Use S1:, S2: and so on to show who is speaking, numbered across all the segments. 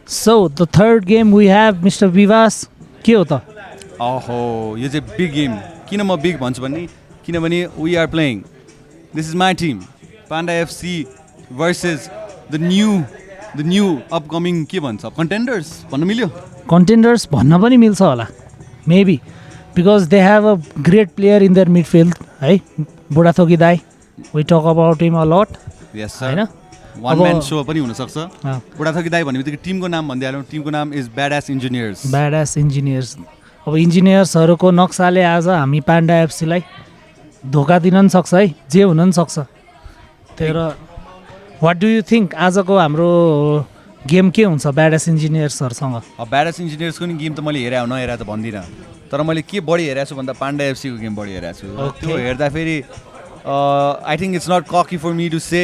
S1: So the third game we have Mr. Vivas. के हो त?
S2: ओहो यो चाहिँ बिग गेम किन म बिग भन्छु भने किनभने we are playing this is my team Panda FC versus the new upcoming के भन्छ कन्टेन्डर्स भन्न मिल्यो
S1: Contenders भन्न पनि मिल्छ होला. Maybe because they have a great player in their midfield. है बुढाथोकी दाई. We talk about him a lot.
S2: Yes
S1: हैन?
S2: सर वान म्यान सो पनि हुनसक्छ
S1: अँ.
S2: बुढाथोकी दाई भन्ने बित्तिकै टिमको नाम भनिदिइहालौँ टिमको नाम is bad S engineers
S1: Badass engineers. अब इन्जिनियर्सहरूको नक्साले आज हामी पाण्डा एफसीलाई धोका दिन पनि सक्छ है जे हुन पनि सक्छ तर वाट डु यु थिङ्क आजको हाम्रो गेम के हुन्छ ब्याडास इन्जिनियर्सहरूसँग
S2: ब्याड एस इन्जिनियर्सको नि गेम त मैले हेरेँ नहेरा त भन्दिनँ तर मैले के बढी हेरेको छु भन्दा पाण्डा एफसीको गेम बढी हेरेको छु
S1: Okay.
S2: त्यो हेर्दाखेरि I think it's not cocky for me to say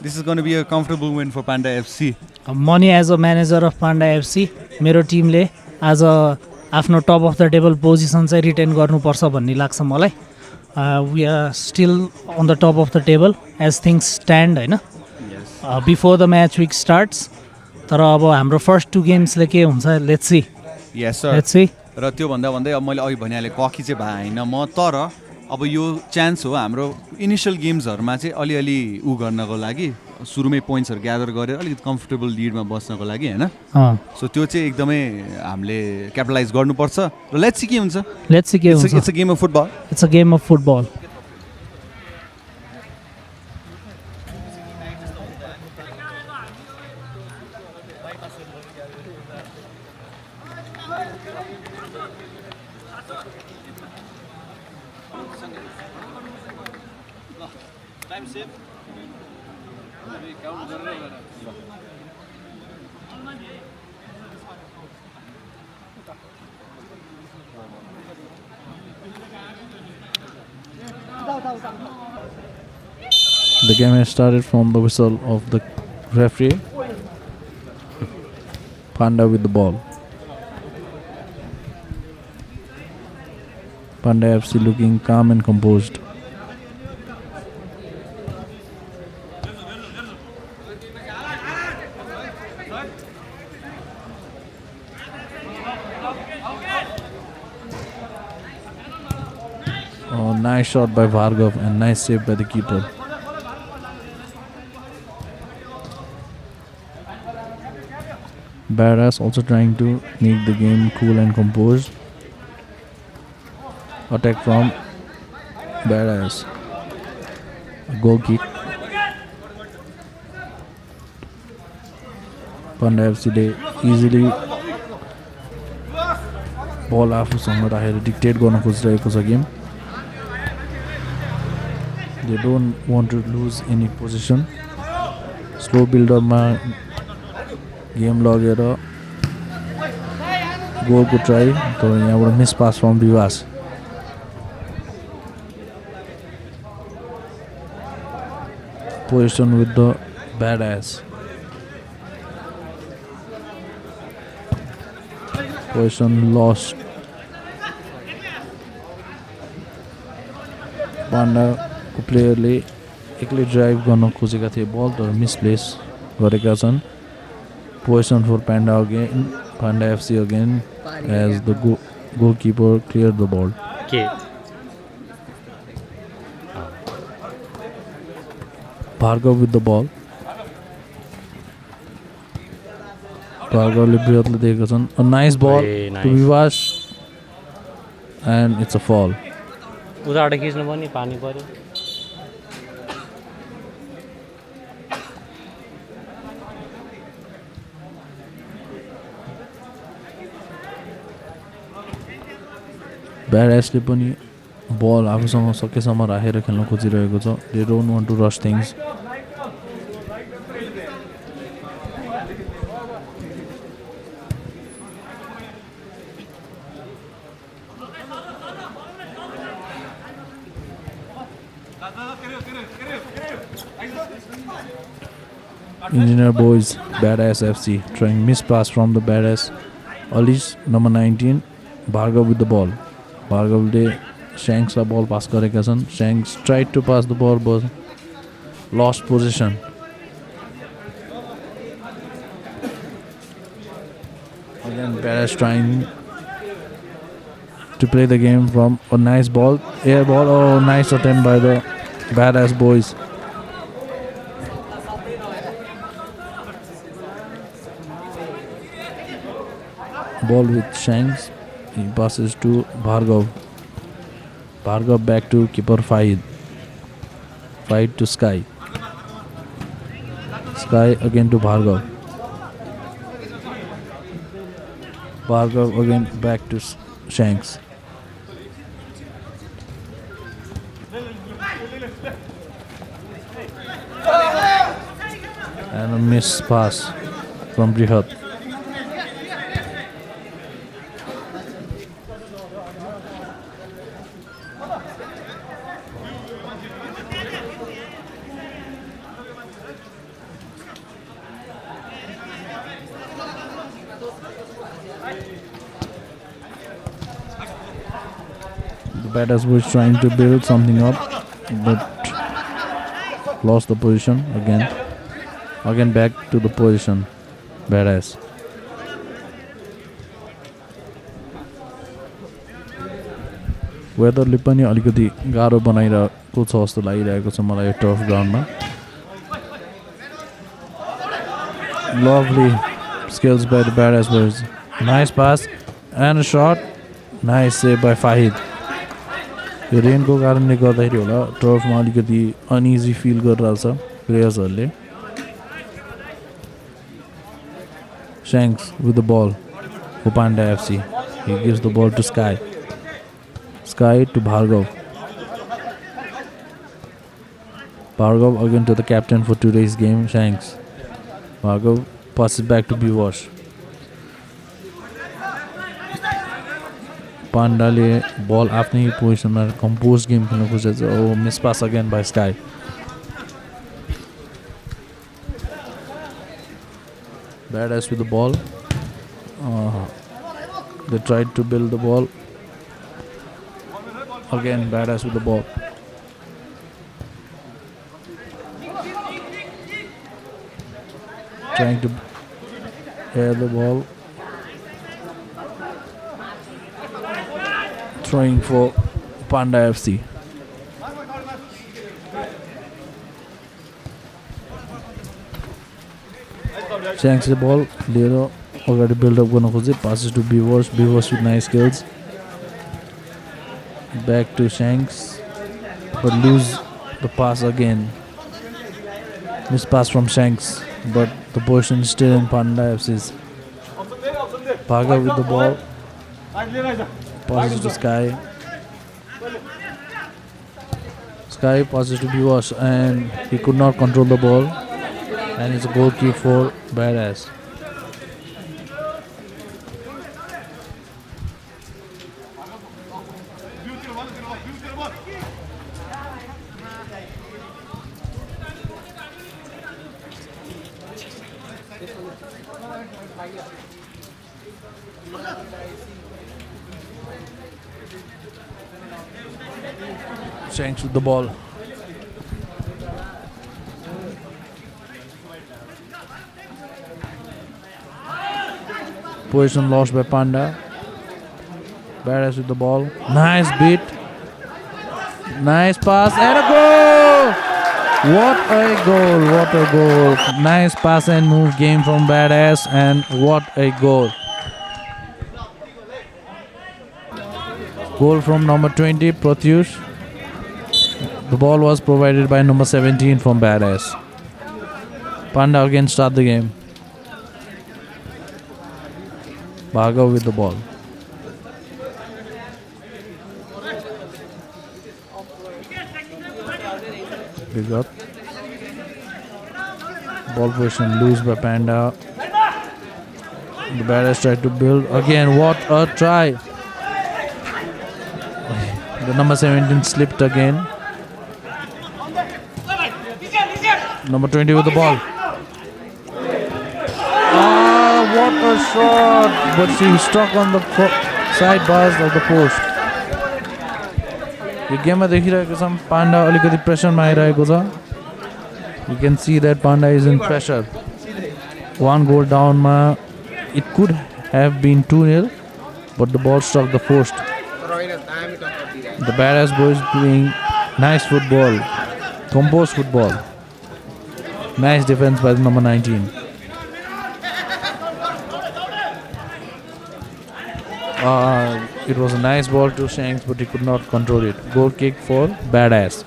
S2: this is gonna be a comfortable win for Panda FC
S1: मनी as a manager of Panda FC मेरो टिमले आज आफ्नो top of the table position चाहिँ retain गर्नुपर्छ भन्ने लाग्छ मलाई we are still on the top of the table as things stand होइन before the match week starts तर अब हाम्रो फर्स्ट टु गेम्सले के हुन्छ let's see
S2: yes sir
S1: let's see
S2: र त्यो भन्दा भन्दै अब मैले अघि भनिहालेँ ककी चाहिँ भएन म तर अब यो चान्स हो हाम्रो इनिसियल गेम्सहरूमा चाहिँ अलिअलि ऊ गर्नको लागि सुरुमै पोइन्ट्सहरू ग्यादर गरेर अलिकति कम्फर्टेबल लिडमा बस्नको लागि होइन सो त्यो चाहिँ एकदमै हामीले क्यापिटलाइज गर्नुपर्छ र लेट्स सी के हुन्छ
S1: लेट्स सी के हुन्छ
S2: it's a game of football
S1: it's a game of football
S3: The game has started from the whistle of the referee. Panda with the ball. Panda FC looking calm and composed. Oh, nice shot by Bhargav and nice save by the keeper. Badass also trying to make the game cool and composed. Attack from Badass. A goal kick. Panda FC ले easily ball आफूसँग राखेर dictate गर्न खोजिरहेको छ game. They don't want to lose any position. Slow build up मा game लगेर गोलको try तर यहाँबाट miss pass from Biwas. Possession with the Badass. Possession lost. पाण्डाको प्लेयरले एक्लै ड्राइभ गर्न खोजेका थिए बल तर मिसप्लेस गरेका छन्. Possession for Panda again. Panda FC again as the goalkeeper cleared the ball.
S4: के
S3: Bhargav with the ball. Bhargavले बृहतले दिएका छन्. A nice ball
S4: Very
S3: to
S4: nice.
S3: Vivas and it's a fall.
S4: उताबाट खिच्नु पनि पानी पर्यो
S3: Badassले पनि बल आफूसँग सकेसम्म राखेर खेल्न खोजिरहेको छ. They don't want to rush things. Engineer boys, Badass FC trying miss pass from the Badass. Alish number 19, Bhargav with the ball. Bhargavले Shanksलाई ball pass गरेका छन्. Shanks tried to pass the ball but lost position. Again, Badass trying to play the game from a nice ball, air ball. Oh, nice attempt by the Badass boys. Ball with Shanks. He passes to Bhargav. Bhargav back to keeper Fahid. Fahid to Sky. Sky again to Bhargav. Bhargav again back to Shanks. And a miss pass from Brihat. Badass was trying to build something up, but lost the position again. Again back to the position. Badass. वेदरले पनि अलिकति गाह्रो बनाइरहेको छ जस्तो लागिरहेको छ मलाई यो tough ग्राउन्डमा. Lovely skills by the Badass boys. Nice pass and a shot. Nice save by Fahid. यो रेनको कारणले गर्दाखेरि होला टर्फमा अलिकति अनइजी फिल गरिरहेछ प्लेयर्सहरूले. Shanks with the ball for Panda FC. He gives the ball to Sky. Sky to Bhargav. Bhargav again to the captain for today's game, Shanks. Bhargav passes back to Biwash. Pandale ball आफ्नै पोजिसनमा compose game खेल्न खोजेछ. Oh, miss pass again by Sky. Badass with the ball. They tried to build the ball. Again, Badass with the ball. Trying to air the ball. Throwing for Panda FC. Shanks the ball. Lero already build up गर्न खोजे. Passes to Biwash. Biwash with nice skills. Back to Shanks, but lose the pass again. Miss pass from Shanks, but the position is still in Panda FC's. Bhargav with the ball. Passes to Sky. Sky passes to Biwash and he could not control the ball. And it's a goal kick for Badass. Shanks with the ball. Position lost by Panda. Badass with the ball. Nice beat. Nice pass and a goal! What a goal! What a goal! Nice pass and move game from Badass, and what a goal! Goal from number 20, Pratyush. The ball was provided by number 17 from Badass. Panda again start the game. Bhargav with the ball. Big up. Ball position loose by Panda. The Badass tried to build again. What a try! The number 17 slipped again. Number 20 with the ball. Ah, what a shot! But she struck on the side bars of the post. यो गेममा देखिरहेको छौँ panda अलिकति प्रेसरमा आइरहेको छ. You can see that Panda is in pressure. One goal down ma, it could have been 2-0, but the ball struck the post. The Badass boys playing nice football, composed football. Nice defense by the number 19. It was a nice ball to Shanks, but he could not control it. Goal kick for Badass.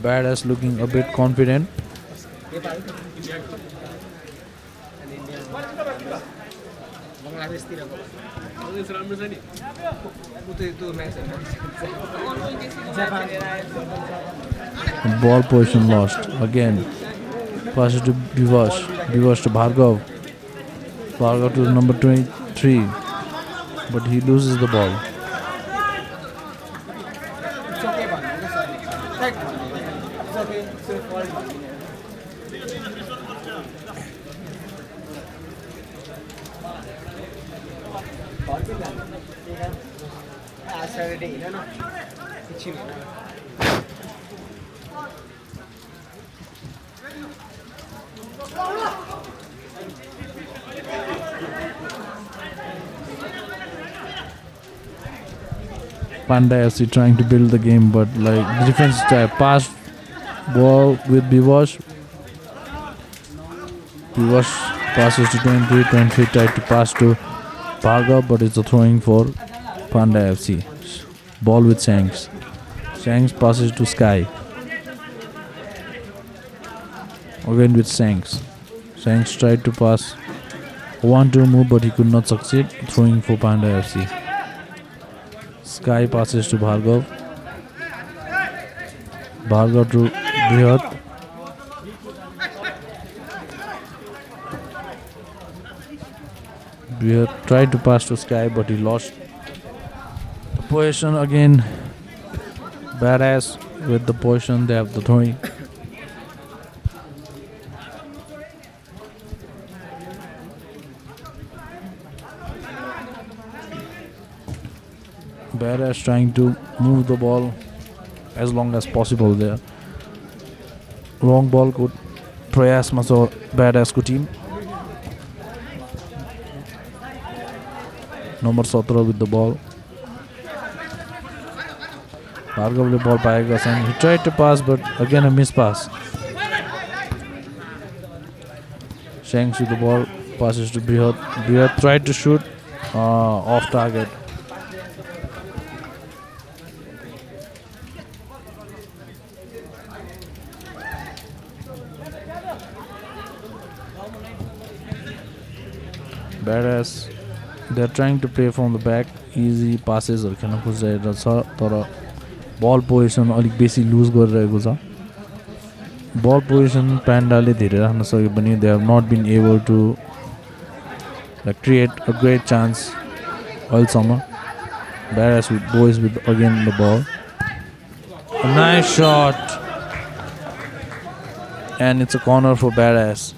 S3: Badass looking a bit confident. Ball position lost again. Passes to Bivash. Bivash to Bhargav. Bhargav to number 23, but he loses the ball. Panda FC trying to build the game, but like the defense pass ball with Bivash. Bivash passes to 23, 23 tried to pass to Bhargav, but it's a throwing for Panda FC. Ball with Shanks. Shanks passes to Sky. Again with Shanks. Shanks tried to pass 1-2 move, but he could not succeed. Throwing for Panda FC. Sky passes to Bhargav. Bhargav to Brihat. Brihat tried to pass to Sky, but he lost the position again. Badass with the position, they have the throwing. Badass trying to move the ball as long as possible there. Wrong ball could प्रयास में छ Badass को team. Number 17 with the ball. Bhargavले ball पाएका छन्. He tried to pass, but again a miss pass. Shanks with the ball, passes to Brihat. Brihat tried to shoot off target. Badass, they're trying to play from the back, easy passes or खेल्न खोजिरहेको छ तर बल position अलिक बेसी लुज गरिरहेको छ. बल पोजिसन पान्डाले धेरै राख्न सक्यो पनि they have not been able to create a great chance अहिलेसम्म. Badass with boys with again the ball. A nice shot and it's a corner for Badass.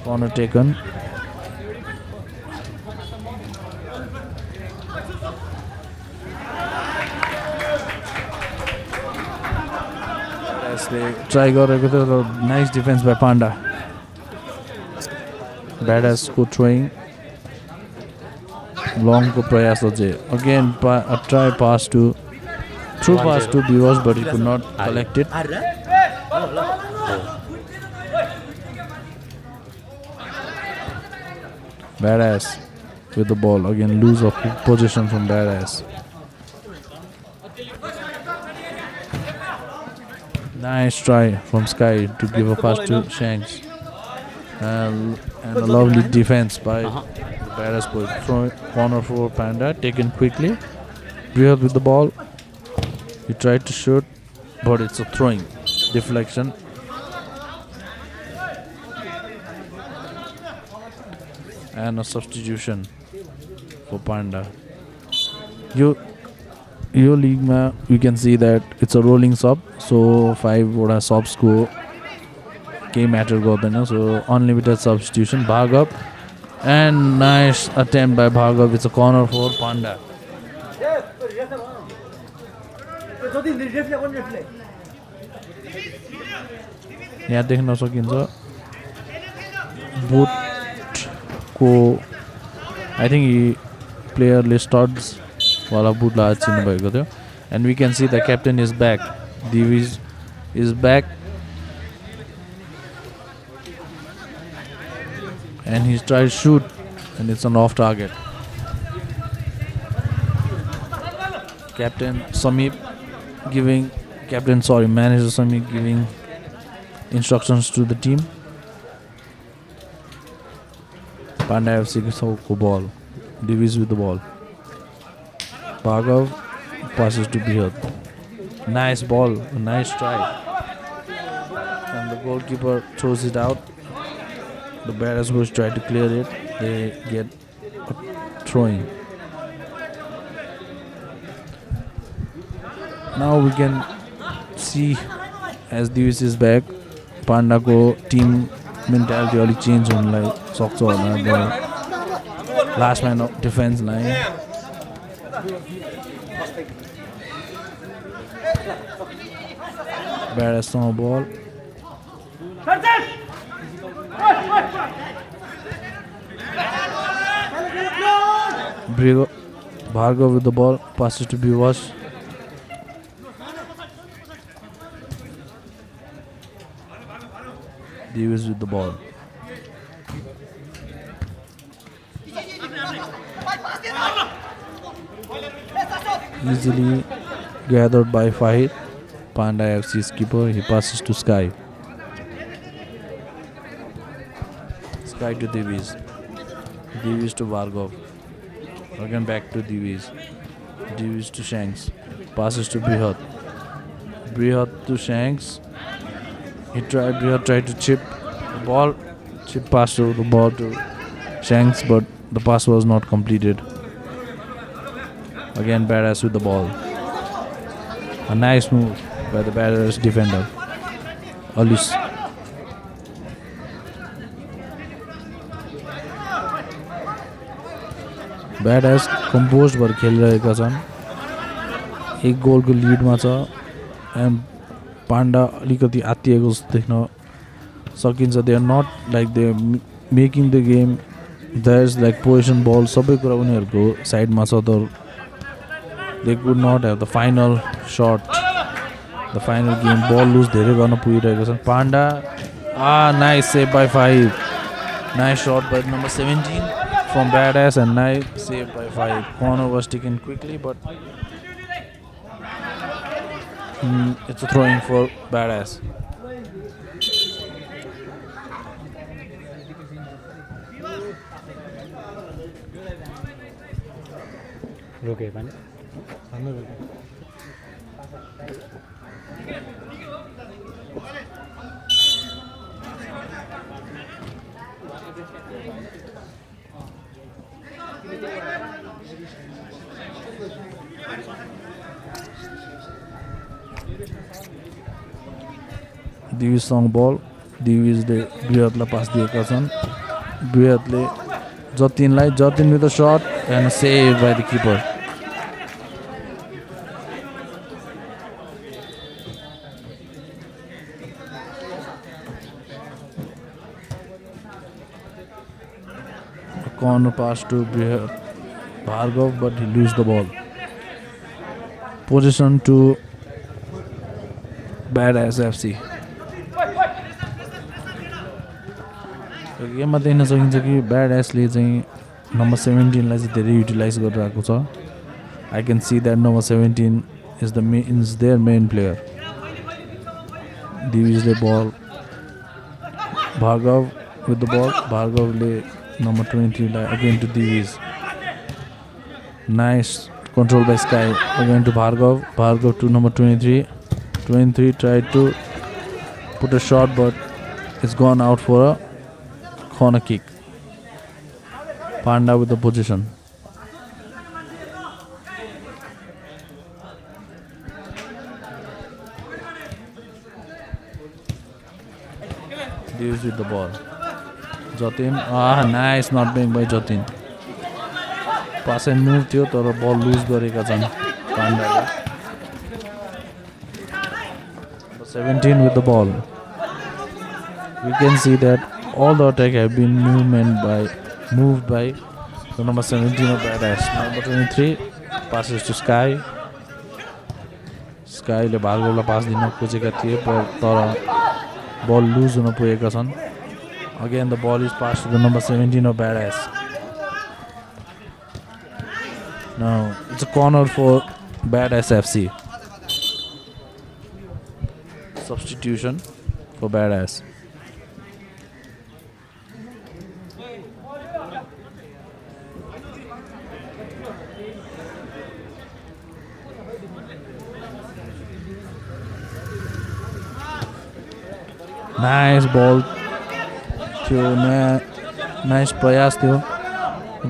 S3: Corner taken. Try गरेको थियो. Nice defense by Panda. Badass को throwing. Long को प्रयास अझै. Again a try pass to through pass to Bivash, but he could not collect it. Badass with the ball. Again lose of position from Badass. Nice try from Sky to give a pass to Shanks. And a lovely defense by the Badass boy. Throw corner for Panda, taken quickly. Brihat with the ball. He tried to shoot, but it's a throwing. Deflection. and a substitution for Panda. Yo लिगमा we can see that it's a rolling sub, so 5 वटा subs को केही matter गर्दैन. So unlimited substitution. Bhargav and nice attempt by Bhargav. It's a corner for Panda. यहाँ देख्न सकिन्छ बुटको I think प्लेयरले studs वाला बुट लगाएर चिन्नु भएको थियो. And we can see the captain is back. Divij is back and he try shoot and it's an off target. Manager Samip giving instructions to the team. Panda FC ko ball. Divi's with the ball. Bhargav passes to Bihad. Nice ball, a nice try. And the goalkeeper throws it out. The Badass Boys try to clear it. They get a throwing. Now we can see as Divis is back, Panda ko team mentality already change hunलाई सक्छ होला. The last man of defense line. Badass on ball. Bhargav with the ball, passes to Bivash. Davis with the ball. Easily gathered by Fahid. Panda FC's keeper, he passes to Sky. Sky to Divis. Divis to Bhargav. Again back to Divis. Divis to Shanks. Passes to Brihat. Brihat to Shanks. Brihat tried to chip the ball. Chip passed over the ball to Shanks, but the pass was not completed. Again Badass with the ball. A nice move by the Badass defender. Alice. Badass composed भएर खेलिरहेका छन्. एक गोलको लिडमा छ end panda अलिकति आत्तिएको जस्तो देख्न सकिन्छ. They are not like they making the game. There is like position ball सबै कुरा उनीहरूको साइडमा छ. तर they could not have the final shot, the final game. Ball loose धेरै गर्न पुगिरहेको छन्. Panda nice save by 5. Nice shot by number 17 from Badass and nice save by 5. Corner was taken quickly, but it's a throwing for Badass.
S4: रोके पनि Divis long ball. Divisले Brihatलाई पास दिएका छन्. Brihatले Jatin with a shot and a save by the keeper. A corner pass to Bhargav, but he loses the ball. Possession to Badass FC. गेममा देख्न सकिन्छ कि Badassले चाहिँ number 17 लाई चाहिँ धेरै युटिलाइज गरिरहेको छ. I can see that number 17 is their main player. दिविजले ball. Bhargav with the ball. Bhargavले नम्बर 23 लाई again to Divij. Nice control by Sky. Again to Bhargav. Bhargav to number 23. 23 tried to put a shot, but it's gone out for a corner kick.
S3: Panda with the position. Deals with the ball. Jatin, nice not being by Jatin. Pass and move थियो तर ball lose गरेका छन् पाण्डाले. 17 with the ball. We can see that all the attack have been moved by the number 17 of Badass. Number 23 passes to Sky. Sky ले भार्गवलाई पास दिन खोजेका थिए तर ball lose हुन पुगेका छन्. Again the ball is passed to the number 17 of Badass. Now it's a corner for Badass FC. Substitution for Badass. Nice ball. Nice प्रयास थियो.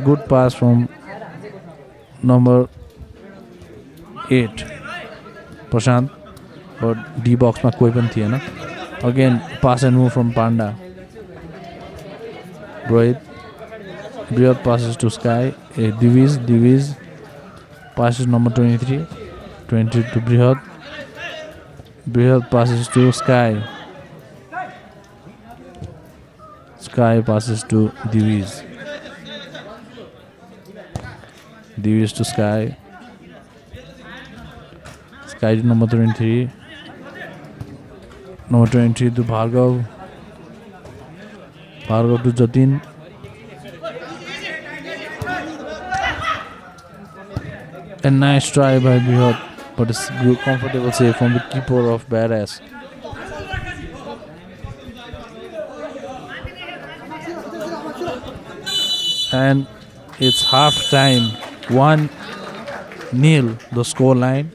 S3: Good pass from number 8 Prashant, but D box ma koi pani थिएन. Again pass and move from Panda. Brihad passes to Sky. Diviz passes number 23 to Brihad. Brihad passes to Sky. Sky passes to Diviz. Diviz to Sky. Sky to number 23. Number 23 to Bhargav. Bhargav to Jatin. A nice try by Brihad, but it's good, comfortable save from the keeper of Badass. And it's half time. 1-0 the score line.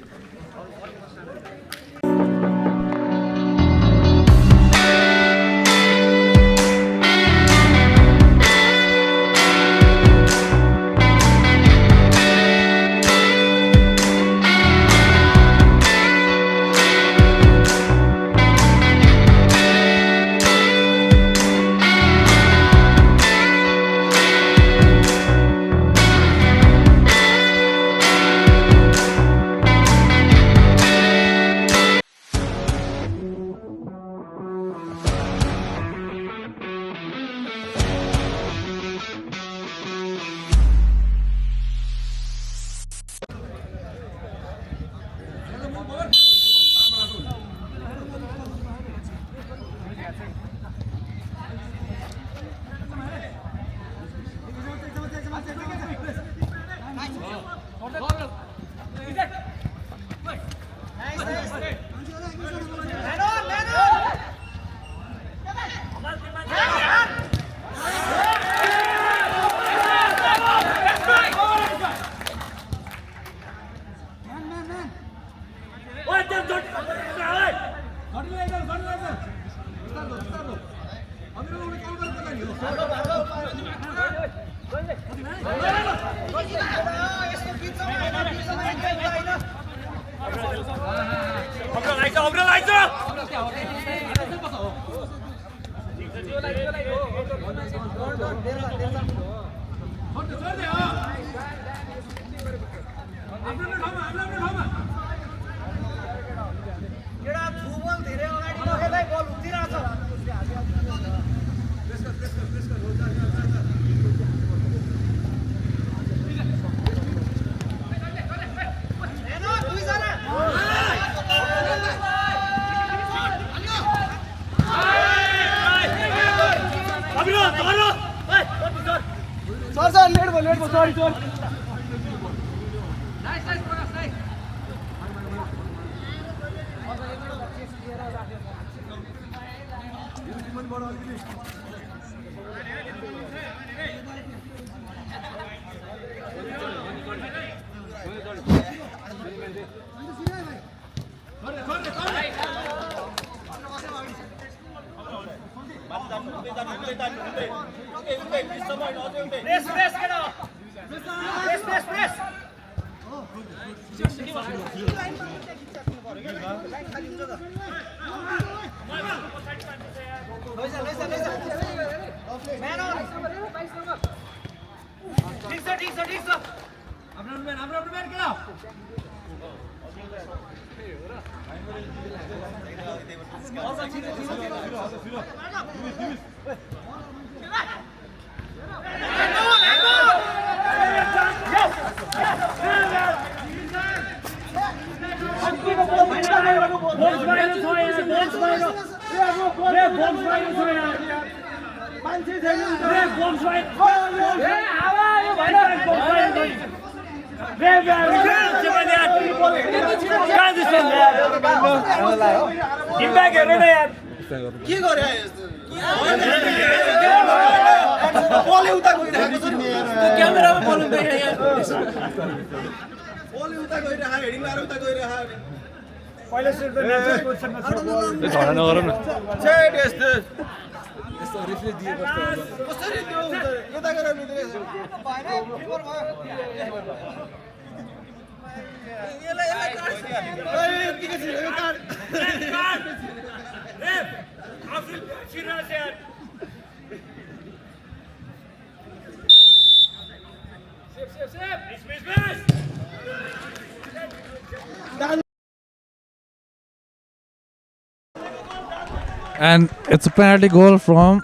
S3: And it's a penalty goal from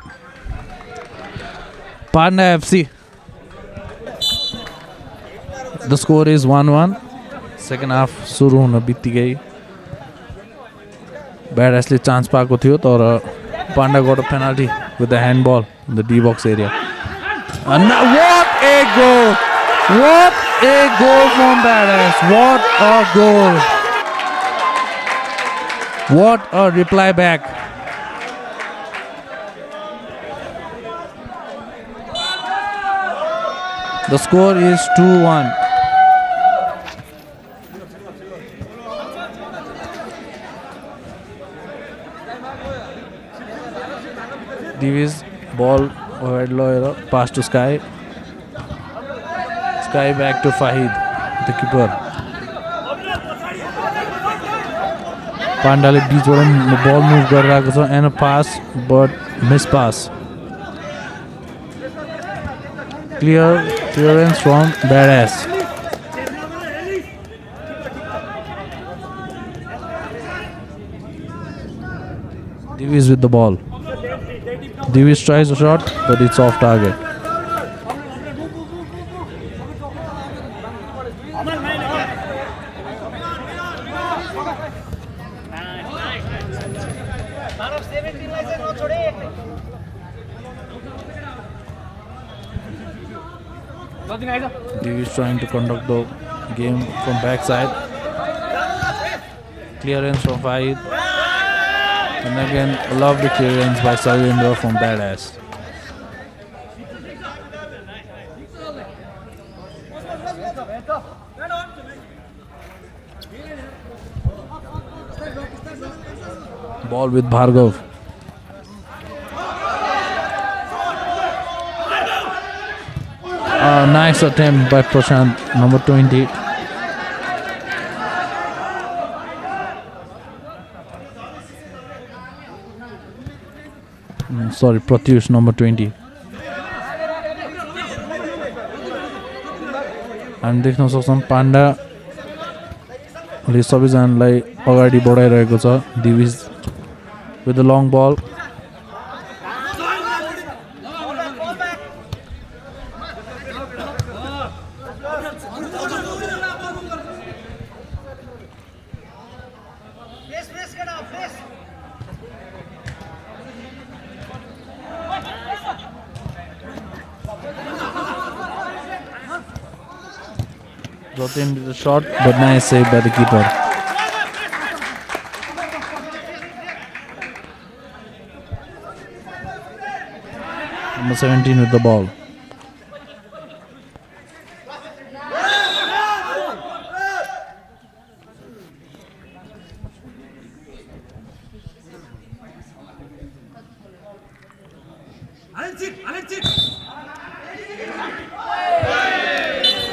S3: Panda FC. The score is 1-1. Second half सुरु हुन बित्तिकै ब्याडएसले chance पाएको थियो तर panda got a penalty with the handball in the D box area. And what a goal! What a goal from Badass! What a goal! What a reply back! The score is 2-1. Divi's ball ahead lower, pass to Sky. Sky back to Fahid, the keeper. Pandale बीचबाट ball move गरिरहेको छ and a pass but miss pass. Clearance from Badass. Divi's with the ball. Divi's tries a shot, but it's off target. Divi's trying to conduct the game from backside. Clearance from Fahid. And again, a lovely clearance by Sarvendra from Badass. Ball with Bhargav. Nice attempt by Prashant, number 20. Sorry, Pratyush, number 20. हामी देख्न सक्छौँ पाण्डाले सबैजनालाई अगाडि बढाइरहेको छ. Divij with the long ball. Rotin did a shot, but nice save by the keeper. Number 17 with the ball.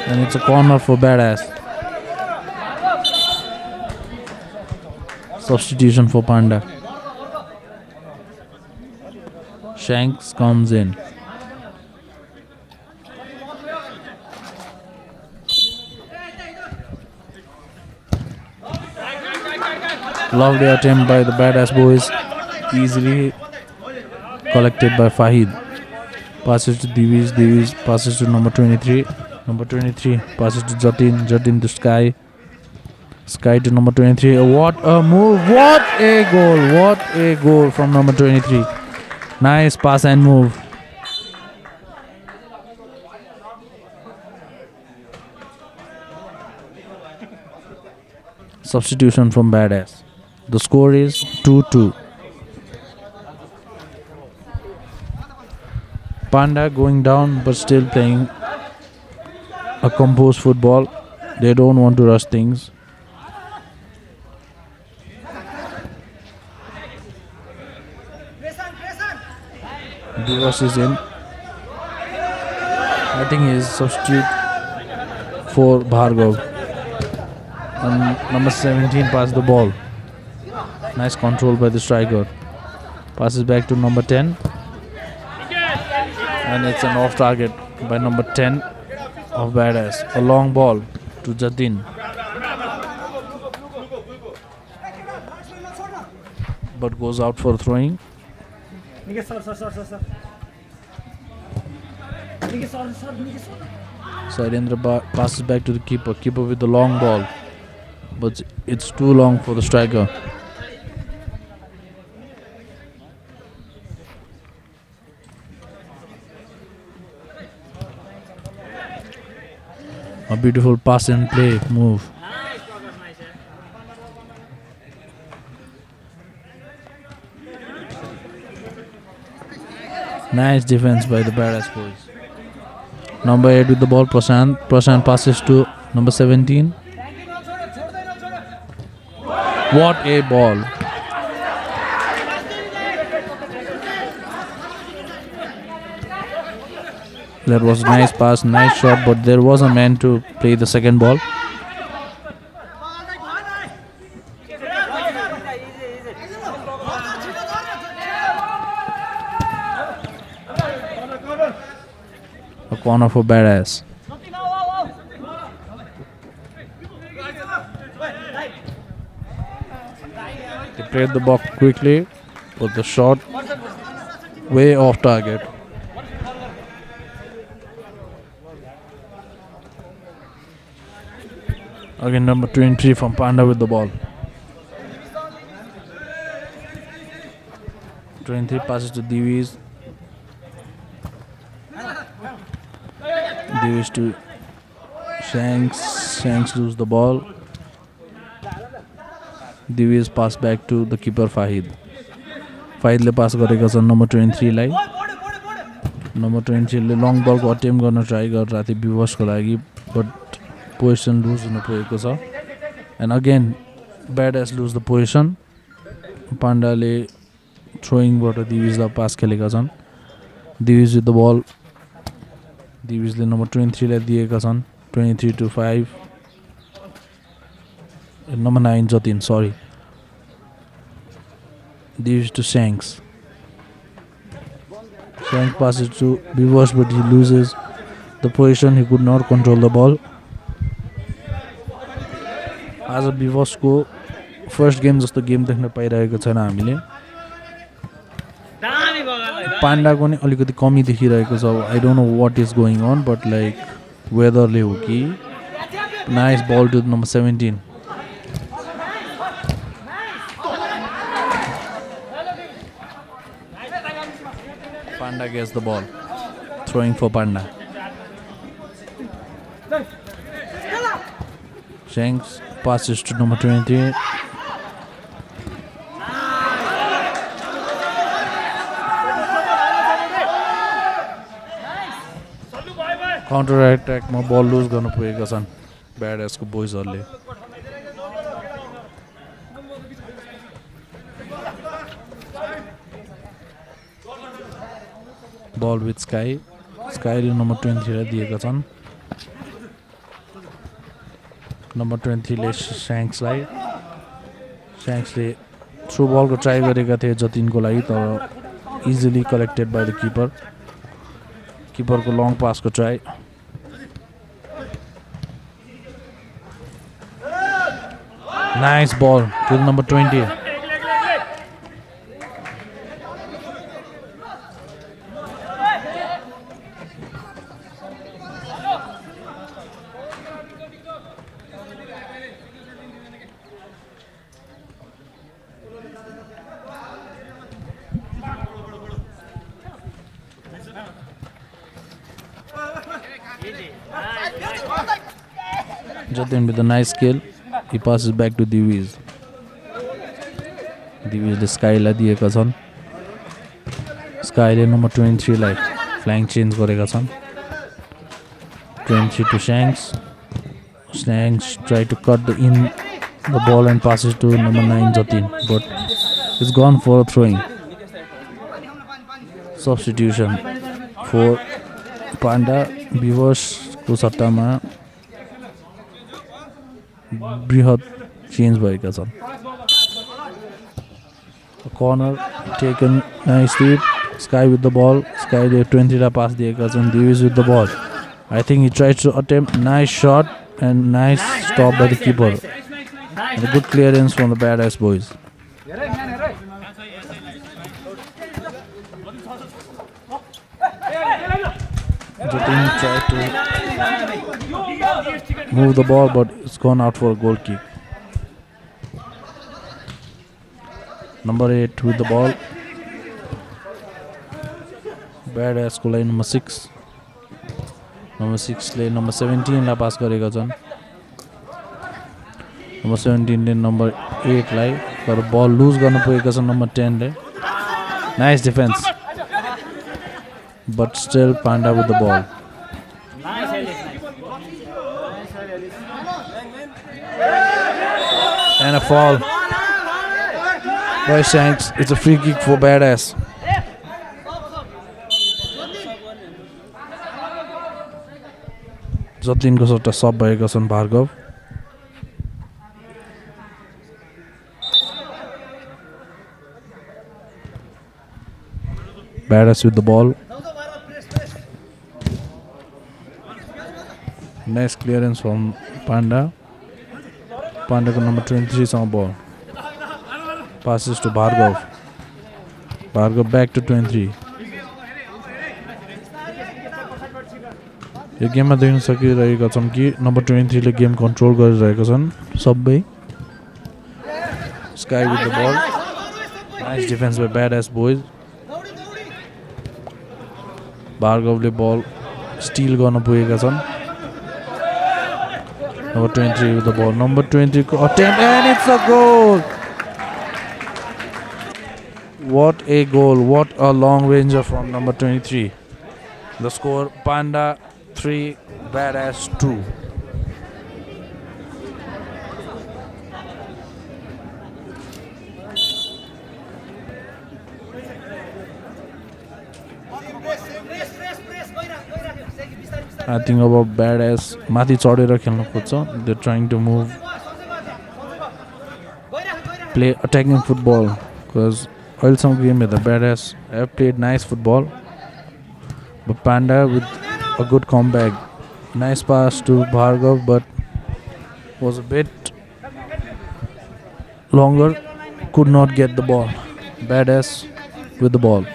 S3: And it's a corner for Badass. Substitution for Panda. Shanks comes in. Lovely attempt by the Badass boys. Easily collected by Fahid. Passes to Divish. Divish passes to number 23. Number 23 passes to Jatin. Jatin to Sky. Sky to number 23. What a move. What a goal. What a goal from number 23. Nice pass and move. Substitution from Badass. The score is 2-2. Panda going down but still playing a composed football. They don't want to rush things. Divas is in. I think he is substitute for Bhargav. And number 17 passed the ball. Nice control by the striker. Passes back to number 10. And it's an off target by number 10 of Badass. A long ball to Jatin. But goes out for throwing. Sairendra passes back to the keeper. Keeper with the long ball. But it's too long for the striker. A beautiful pass and play move. Nice defense by the Badass boys. Number 8 with the ball, Prashant. Prashant passes to number 17. What a ball. That was a nice pass, nice shot, but there was a man to play the second ball. A corner for Badass. They played the ball quickly, but the shot way off target. Again, number 23 from Panda with the ball. 23 passes to Divish. Divish to Shanks. Shanks lose the ball. Divish pass back to the keeper Fahid. Fahidले pass गरेका छन् number 23 लाई. Number 23 ले long बलको attempt गर्न try गरिरहेको थियो विवशको लागि, but position लुज हुन पुगेको छ. And again Badass lose the position. पाण्डाले थ्रोइङबाट दिविजलाई पास खेलेका छन्. दिविज विथ द बल. दिविजले नम्बर 23 लाई दिएका छन्. 23 to 5. Number 9 Jatin, sorry. Divish to Shanks. Shanks passes to Vivash, but he loses the position. He could not control the ball. आज विवशको first game जस्तो गेम देख्न पाइरहेको छैन हामीले. पाण्डाको नि अलिकति कमी देखिरहेको छ. I don't know what is going on, but like वेदरले हो कि. Nice ball to number 17. Panda gets the ball. Throwing for Panda. Shanks passes to number 23. Counter attack मा बल लुज गर्न पुगेका छन् Badass को बोइजहरुले. Ball with Sky. Sky ले नम्बर 23 लाई दिएका छन्. नम्बर 23 ले स्याङ्क्सलाई स्याङ्क्सले थ्रु बलको ट्राई गरेका थिए जतिनको लागि तर easily collected by the keeper किपरको लङ पासको try nice ball to number 20 Jatin with a nice skill. He passes back to Diviz. Divizले स्काईलाई दिएका छन् स्काईले नम्बर 23 लाई फ्ल्याङ्क चेन्ज गरेका छन् 23 to Shanks. Shanks try to cut the ball and passes to number 9 Jatin but it's gone for a throwing. Substitution for Panda Beavers को सट्टामा बृहत change भएका छन् corner taken nicely sky with the बल स्काईले 20 लाई पास दिएका छन् Divij with the ball I think he tries to attempt nice shot and nice stop by the keeper and good clearance from the Badass boys Jatin tried to move the ball but it's gone out for a goal kick. Number 8 with the ball. Badass को line number 6. Number 6 ले number 17 लाई पास गरेका छन्. Number 17 ले number 8 लाई तर ball lose गर्न पुगेका छन् number 10 ले. Nice defense. But still Panda with the ball. And a fall by Shanks. It's a free kick for Badass. Jatinko sort of sub bhayeka छन् Bhargav. Badass with the ball. Nice clearance from Panda. Panda को number 23 सँग ball. Passes to Bhargav. Bhargav back to 23. यो गेममा देख्न सकिरहेका छौँ कि number 23 ले game control गरिरहेका छन् सबै स्काई विथ द बल नाइस डिफेन्स बाइ ब्याडएस बोइज भार्गवले बल स्टिल गर्न पुगेका छन् Number 23 with the ball. Number 20 attempt and it's a goal. What a goal. What a long ranger from number 23. The score Panda 3, Badass 2. I think about Badass माथि चढेर खेल्न खोज्छ they are trying to move play attacking football because अहिलेसम्म game हेर्दा Badass have played nice football but Panda with a good comeback nice pass to Bhargav but was a bit longer could not get the ball Badass with the ball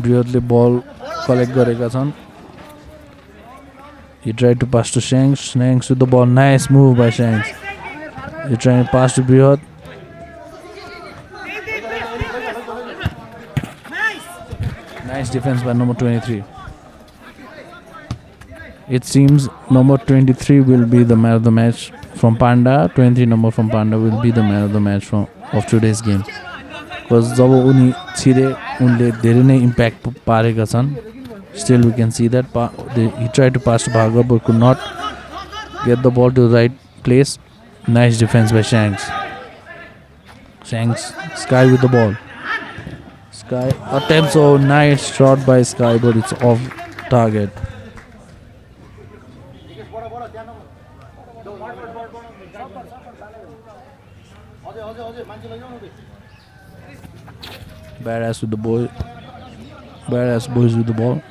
S3: बृहतले बल collect गरेका छन् He tried to pass to Shanks. Shanks with the ball. Nice move by Shanks. He trying to pass to Bryhat. Nice defense by number 23. It seems number 23 will be the man of the match from Panda. 23 number from Panda will be the man of the match of today's game. Because जब उनी छिरे उनले धेरै नै impact पारेका छन् Still we can see that he tried to pass to Bhargav but could not get the ball to the right place. Nice defense by Shanks. Shanks, Sky with the ball. Sky attempts a nice shot by Sky, but it's off target. Badass with the boy. Badass boys with the ball.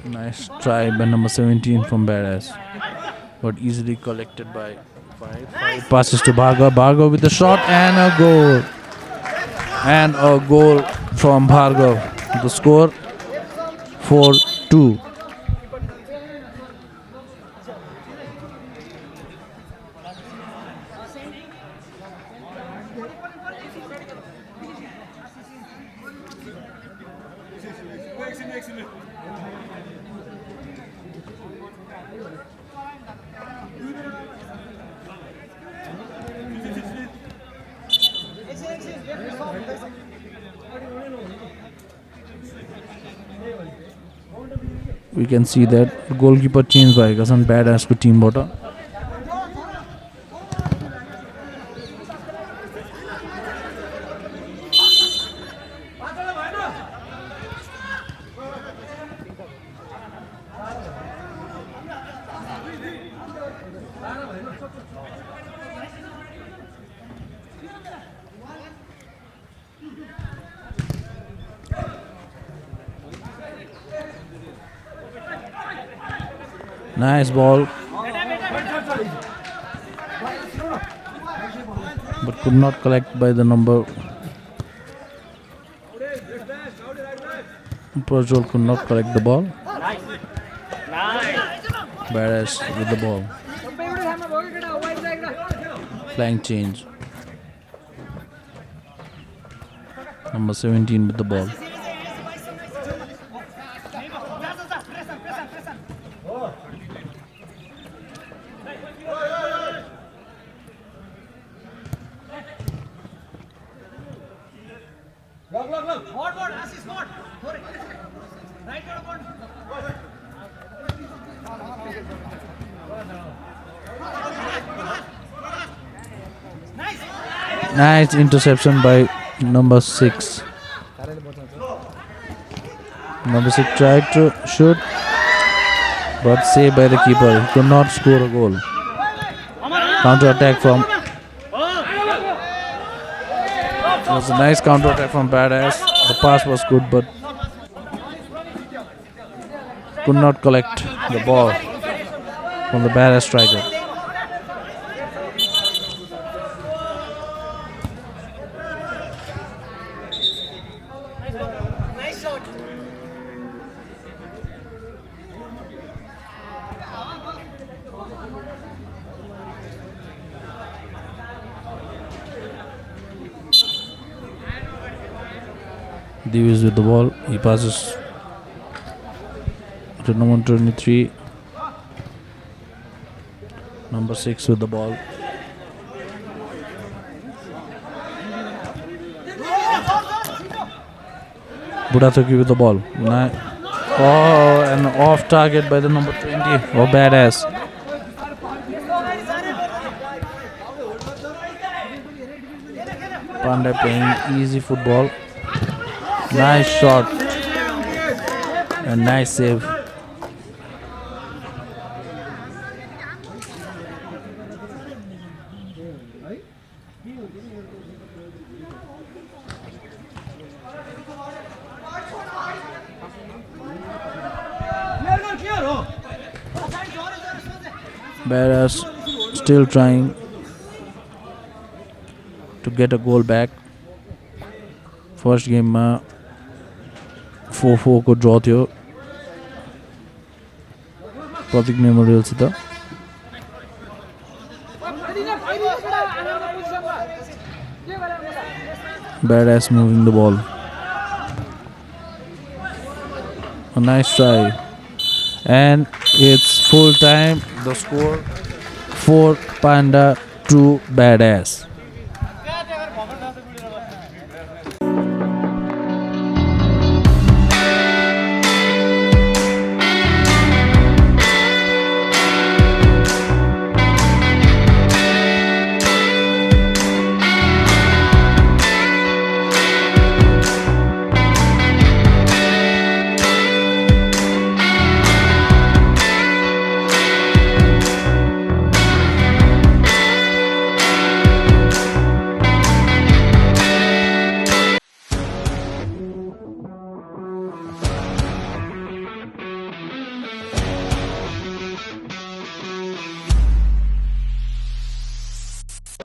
S3: Nice try by number 17 from Badass, but easily collected by 5. Passes to Bhargav. Bhargav with the shot and a goal. And a goal from Bhargav. The score 4-2. We can see that goalkeeper changed by Gasan Badass को team बाट. Nice ball, but could not collect by the number. Prajwal could not collect the ball. Badass with the ball. Flank change. Number 17 with the ball. Nice interception by number 6. Number 6 tried to shoot, but saved by the keeper. He could not score a goal. Counter attack from. It was a nice counter attack from Badass. The pass was good, but could not collect the ball from the Badass striker. Divis with the ball. He passes to number 23. Number 6 with the ball. Budatoki with the ball. Oh, and off target by the number 20. Oh, Badass. Pandey playing easy football. Nice shot and nice save. Badass still trying to get a goal back. First game 4-4 को draw थियो प्रतीक memorial सित. Badass moving the ball. A nice try. And it's full time. The score 4 Panda 2 Badass.